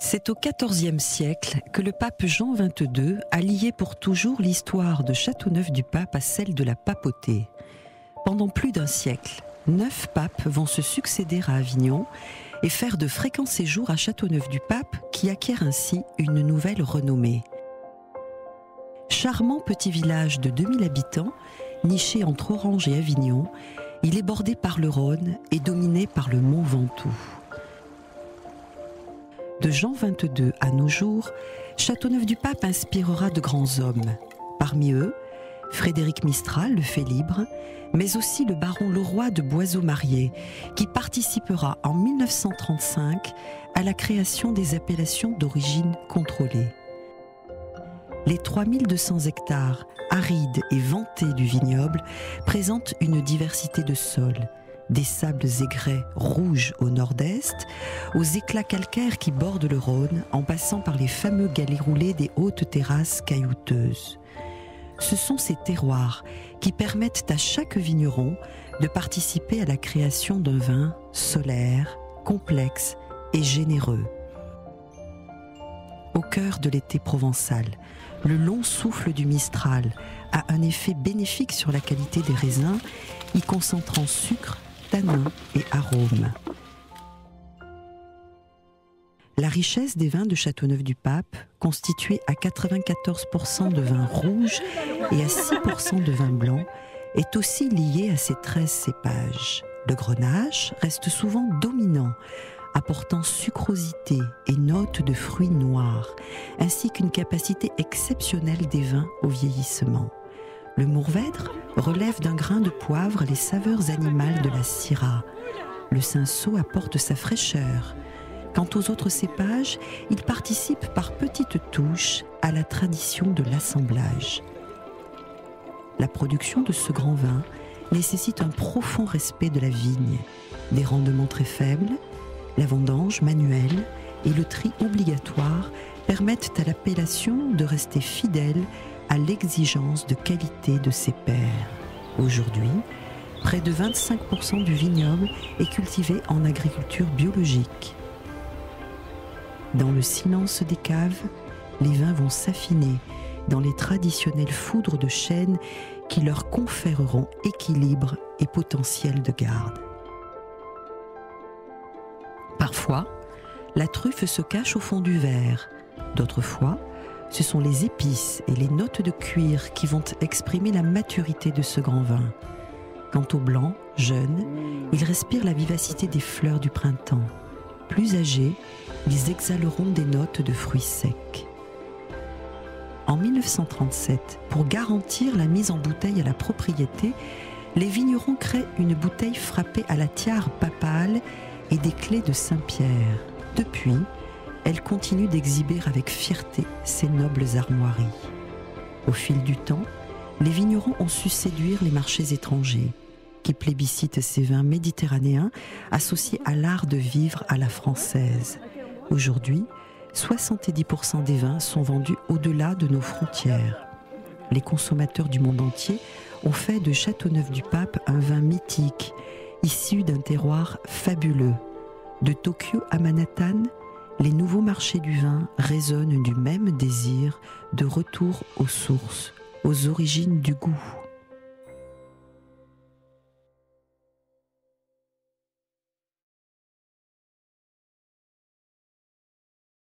C'est au XIVe siècle que le pape Jean XXII a lié pour toujours l'histoire de Châteauneuf-du-Pape à celle de la papauté. Pendant plus d'un siècle, 9 papes vont se succéder à Avignon et faire de fréquents séjours à Châteauneuf-du-Pape qui acquiert ainsi une nouvelle renommée. Charmant petit village de 2000 habitants, niché entre Orange et Avignon, il est bordé par le Rhône et dominé par le mont Ventoux. De Jean XXII à nos jours, Châteauneuf-du-Pape inspirera de grands hommes. Parmi eux, Frédéric Mistral, le fait libre, mais aussi le baron Leroy de Boiseau-Marié, qui participera en 1935 à la création des appellations d'origine contrôlée. Les 3200 hectares arides et ventés du vignoble présentent une diversité de sols, des sables aigrets rouges au nord-est, aux éclats calcaires qui bordent le Rhône, en passant par les fameux galets roulés des hautes terrasses caillouteuses. Ce sont ces terroirs qui permettent à chaque vigneron de participer à la création d'un vin solaire, complexe et généreux. Au cœur de l'été provençal, le long souffle du Mistral a un effet bénéfique sur la qualité des raisins, y concentrant sucre, tanins et arômes. La richesse des vins de Châteauneuf-du-Pape, constituée à 94% de vins rouges et à 6% de vins blancs, est aussi liée à ces 13 cépages. Le grenache reste souvent dominant, apportant sucrosité et notes de fruits noirs, ainsi qu'une capacité exceptionnelle des vins au vieillissement. Le Mourvèdre relève d'un grain de poivre les saveurs animales de la syrah. Le cinsault apporte sa fraîcheur. Quant aux autres cépages, ils participent par petites touches à la tradition de l'assemblage. La production de ce grand vin nécessite un profond respect de la vigne, des rendements très faibles, la vendange manuelle et le tri obligatoire permettent à l'appellation de rester fidèle à l'exigence de qualité de ses pairs. Aujourd'hui, près de 25% du vignoble est cultivé en agriculture biologique. Dans le silence des caves, les vins vont s'affiner dans les traditionnelles foudres de chêne qui leur conféreront équilibre et potentiel de garde. Parfois, la truffe se cache au fond du verre. D'autres fois, ce sont les épices et les notes de cuir qui vont exprimer la maturité de ce grand vin. Quant au blanc, jeune, il respire la vivacité des fleurs du printemps. Plus âgés, ils exhaleront des notes de fruits secs. En 1937, pour garantir la mise en bouteille à la propriété, les vignerons créent une bouteille frappée à la tiare papale et des clés de Saint-Pierre. Depuis, elle continue d'exhiber avec fierté ses nobles armoiries. Au fil du temps, les vignerons ont su séduire les marchés étrangers, qui plébiscitent ces vins méditerranéens associés à l'art de vivre à la française. Aujourd'hui, 70% des vins sont vendus au-delà de nos frontières. Les consommateurs du monde entier ont fait de Châteauneuf-du-Pape un vin mythique, issu d'un terroir fabuleux. De Tokyo à Manhattan, les nouveaux marchés du vin résonnent du même désir de retour aux sources, aux origines du goût.